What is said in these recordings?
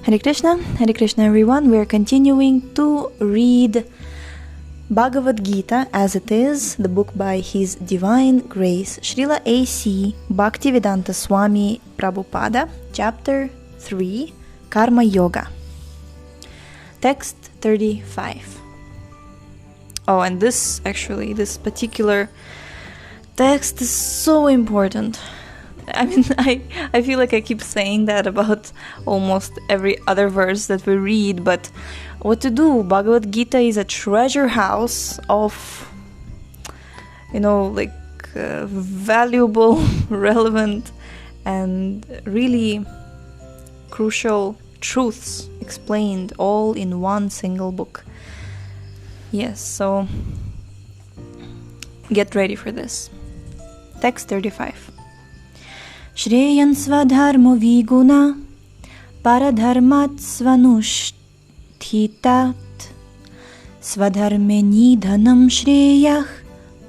Hare Krishna everyone. We are continuing to read Bhagavad Gita as it is, the book by His Divine Grace Srila A.C. Bhaktivedanta Swami Prabhupada, chapter 3, Karma Yoga. Text 35. Oh, and this particular text is so important. I mean, I feel like I keep saying that about almost every other verse that we read, but what to do? Bhagavad Gita is a treasure house of, valuable, relevant, and really crucial truths explained all in one single book. Yes, so get ready for this. Text 35. Shreyan svadharmo viguna paradharmat svanushthitat svadharme nidhanam shreyah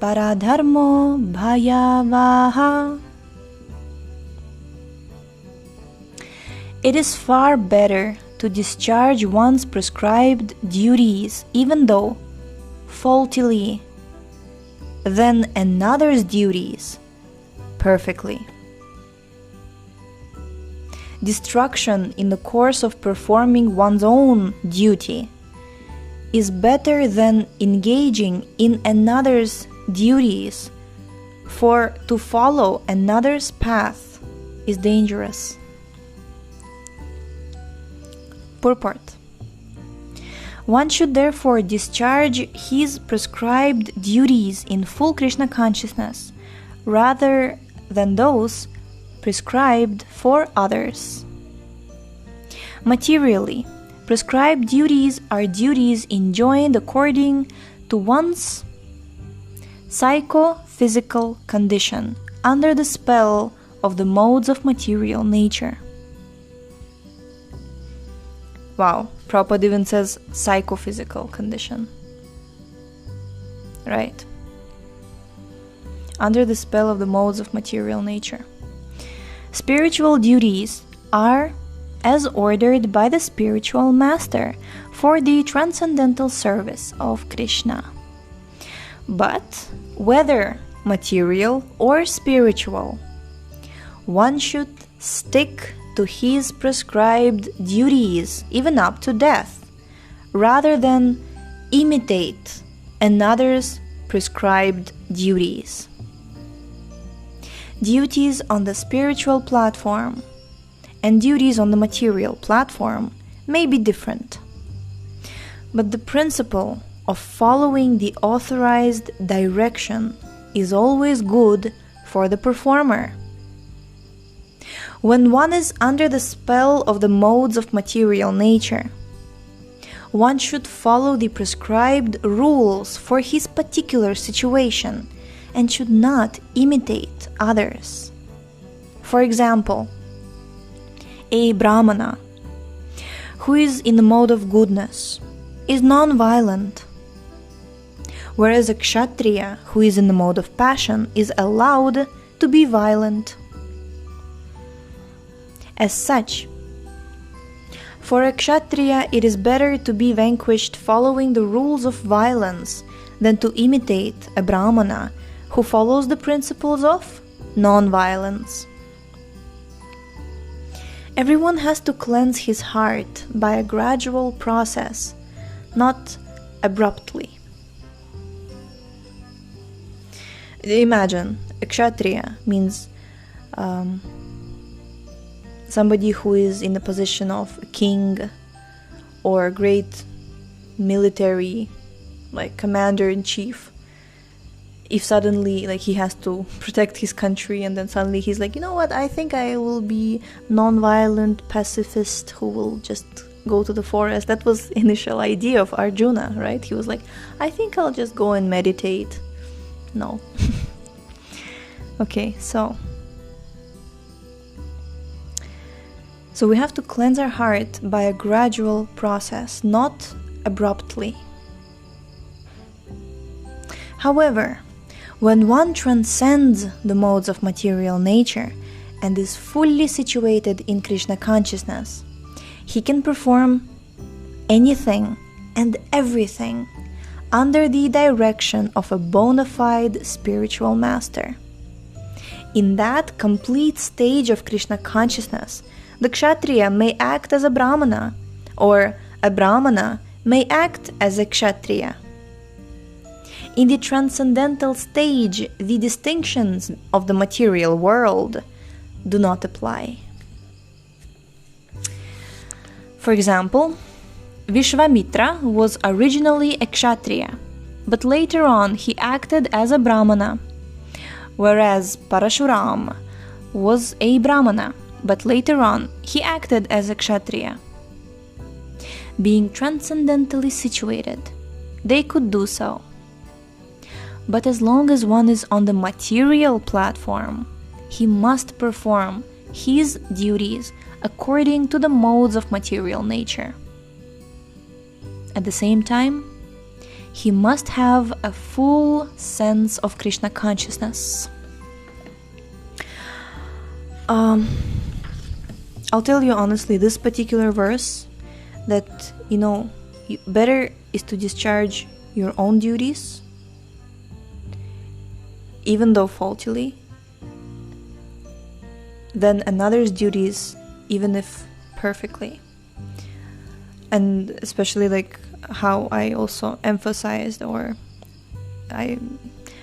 paradharmo bhayavaha. It is far better to discharge one's prescribed duties, even though faultily, than another's duties perfectly. Destruction in the course of performing one's own duty is better than engaging in another's duties, for to follow another's path is dangerous. Purport. One should therefore discharge his prescribed duties in full Krishna consciousness, rather than those prescribed for others. Materially, prescribed duties are duties enjoined according to one's psychophysical condition under the spell of the modes of material nature. Wow, Prabhupada even says psychophysical condition. Right. Under the spell of the modes of material nature. Spiritual duties are as ordered by the spiritual master for the transcendental service of Krishna. But whether material or spiritual, one should stick to his prescribed duties even up to death, rather than imitate another's prescribed duties. Duties on the spiritual platform and duties on the material platform may be different, but the principle of following the authorized direction is always good for the performer. When one is under the spell of the modes of material nature, one should follow the prescribed rules for his particular situation and should not imitate others. For example, a Brahmana who is in the mode of goodness is non-violent, whereas a Kshatriya who is in the mode of passion is allowed to be violent. As such, for a Kshatriya it is better to be vanquished following the rules of violence than to imitate a Brahmana who follows the principles of non-violence. Everyone has to cleanse his heart by a gradual process, not abruptly. Imagine, a Kshatriya means somebody who is in the position of a king or a great military, commander-in-chief. If suddenly he has to protect his country and then suddenly he's like, you know what, I think I will be non-violent pacifist who will just go to the forest. That was the initial idea of Arjuna, right? He was like, I think I'll just go and meditate. No. Okay, so we have to cleanse our heart by a gradual process, not abruptly. However, when one transcends the modes of material nature and is fully situated in Krishna consciousness, He can perform anything and everything under the direction of a bona fide spiritual master. In that complete stage of Krishna consciousness, the Kshatriya may act as a Brahmana, or a Brahmana may act as a Kshatriya. In the transcendental stage, the distinctions of the material world do not apply. For example, Vishvamitra was originally a Kshatriya, but later on he acted as a Brahmana, whereas Parashuram was a Brahmana, but later on he acted as a Kshatriya. Being transcendentally situated, they could do so. But as long as one is on the material platform, he must perform his duties according to the modes of material nature. At the same time, he must have a full sense of Krishna consciousness. I'll tell you honestly, this particular verse, that, better is to discharge your own duties, even though faultily, than another's duties, even if perfectly. And especially like how I also emphasized, or I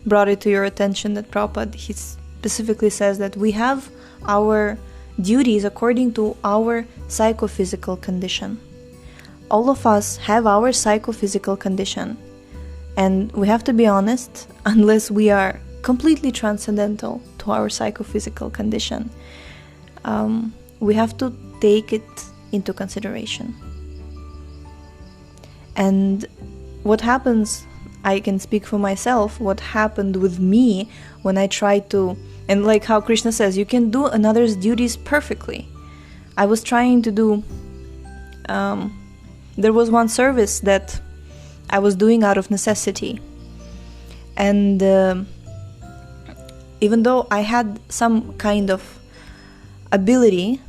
brought it to your attention, that Prabhupada, he specifically says that we have our duties according to our psychophysical condition. All of us have our psychophysical condition, and we have to be honest, unless we are completely transcendental to our psychophysical condition, we have to take it into consideration. And what happens, I can speak for myself, what happened with me when I tried to, and like how Krishna says, you can do another's duties perfectly. I was trying to do, there was one service that I was doing out of necessity. And even though I had some kind of ability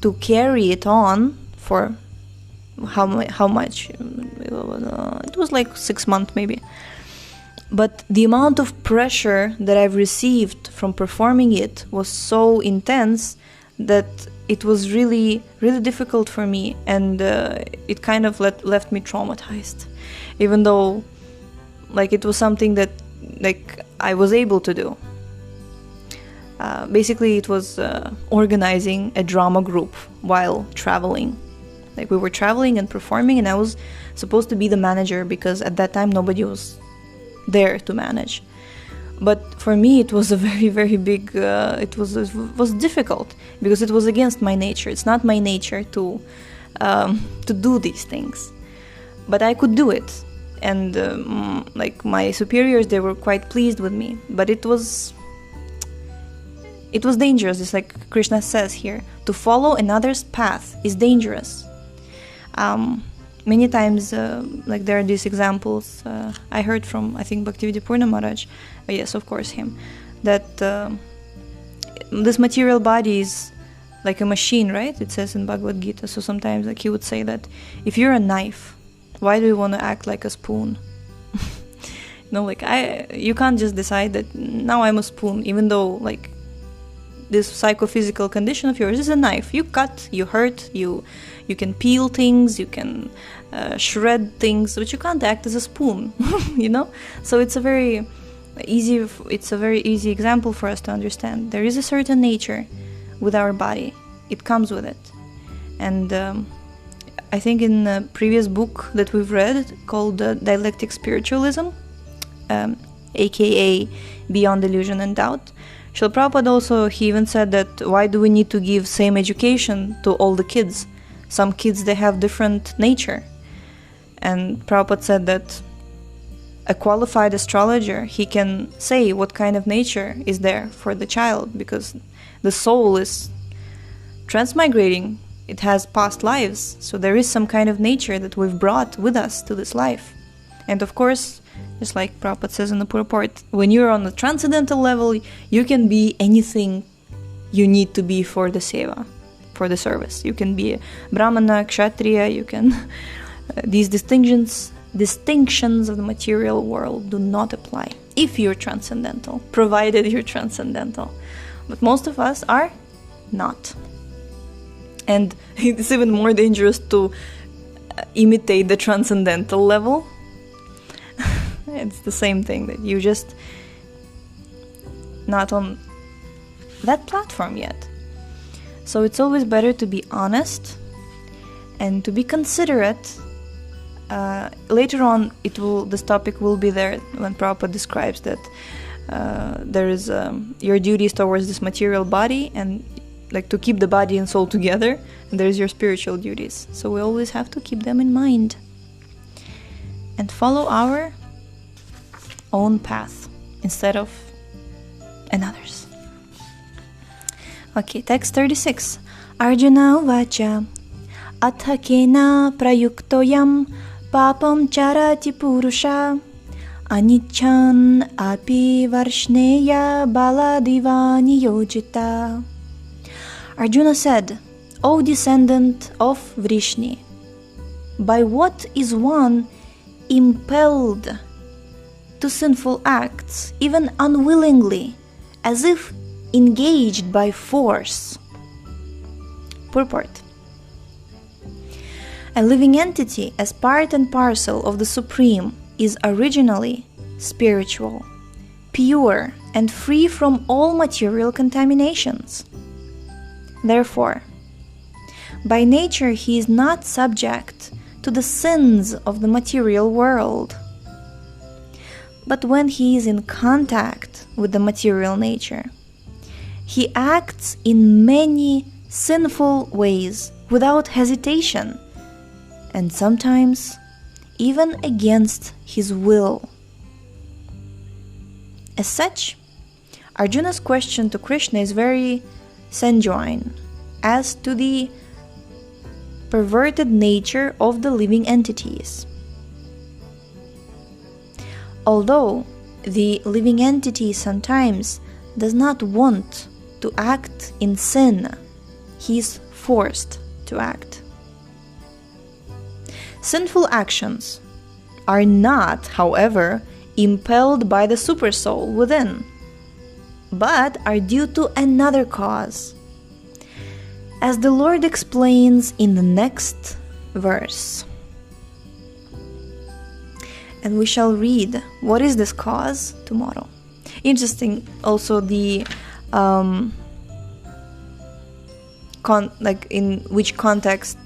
to carry it on for how much, it was like 6 months maybe, but the amount of pressure that I've received from performing it was so intense that it was really, really difficult for me, and it kind of left me traumatized, even though like it was something that like I was able to do. Basically it was organizing a drama group while traveling. Like we were traveling and performing, and I was supposed to be the manager, because at that time nobody was there to manage. But for me it was a very, very big, it was difficult, because it was against my nature. It's not my nature to do these things, but I could do it. And like my superiors, they were quite pleased with me, but it was dangerous. It's like Krishna says here, to follow another's path is dangerous. Many times, like there are these examples I heard from, I think, Bhaktivedanta Maharaj, yes, of course him, that this material body is like a machine, right? It says in Bhagavad Gita. So sometimes like he would say that if you're a knife, why do you want to act like a spoon? You can't just decide that now I'm a spoon, even though like this psychophysical condition of yours is a knife. You cut, you hurt, you can peel things, you can shred things, but you can't act as a spoon, So it's a very easy example for us to understand. There is a certain nature with our body. It comes with it. And I think in a previous book that we've read called Dialectic Spiritualism, aka Beyond Illusion and Doubt, Srila Prabhupada also, he even said that why do we need to give same education to all the kids? Some kids, they have different nature. And Prabhupada said that a qualified astrologer, he can say what kind of nature is there for the child, because the soul is transmigrating. It has past lives, so there is some kind of nature that we've brought with us to this life. And of course, just like Prabhupada says in the purport, when you're on the transcendental level, you can be anything you need to be for the seva, for the service. You can be a Brahmana, Kshatriya, you can... these distinctions of the material world do not apply if you're transcendental, provided you're transcendental. But most of us are not. And it's even more dangerous to imitate the transcendental level. It's the same thing, that you just not on that platform yet. So it's always better to be honest and to be considerate. Later on, this topic will be there when Prabhupada describes that there is your duties towards this material body, and like to keep the body and soul together, and there's your spiritual duties. So we always have to keep them in mind and follow our own path instead of another's. Okay, text 36. Arjuna uvacha athakena prayuktoyam papam charati purusha anichan api varshneya baladivani yojita. Arjuna said, O descendant of Vrishni, by what is one impelled to sinful acts, even unwillingly, as if engaged by force? Purport. A living entity, as part and parcel of the Supreme, is originally spiritual, pure, and free from all material contaminations. Therefore, by nature he is not subject to the sins of the material world. But when he is in contact with the material nature, he acts in many sinful ways without hesitation, and sometimes even against his will. As such, Arjuna's question to Krishna is very sanguine as to the perverted nature of the living entities. Although the living entity sometimes does not want to act in sin, he is forced to act. Sinful actions are not, however, impelled by the supersoul within, but are due to another cause, as the Lord explains in the next verse. And we shall read what is this cause tomorrow. Interesting also the in which context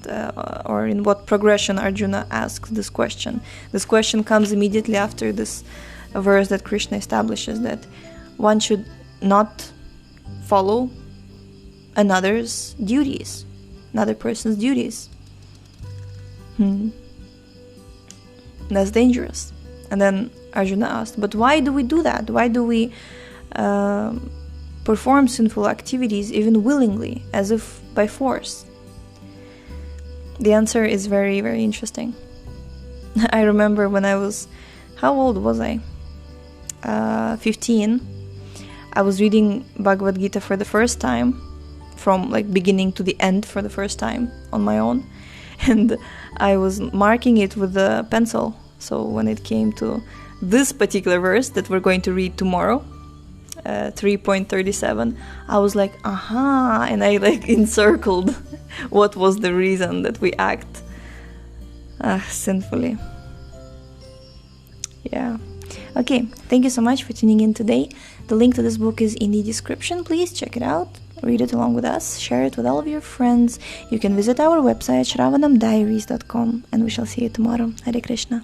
or in what progression Arjuna asks this question. This question comes immediately after this verse that Krishna establishes that one should not follow another person's duties. That's dangerous. And then Arjuna asked, but why do we do that? Why do we perform sinful activities even willingly, as if by force? The answer is very, very interesting. I remember when I was, how old was I? 15. I was reading Bhagavad Gita for the first time, from like beginning to the end for the first time on my own, and I was marking it with a pencil. So when it came to this particular verse that we're going to read tomorrow, 3.37, I was like, aha, and I like encircled what was the reason that we act sinfully. Yeah. Okay, thank you so much for tuning in today. The link to this book is in the description. Please check it out, read it along with us, share it with all of your friends. You can visit our website shravanamdiaries.com, and we shall see you tomorrow. Hare Krishna.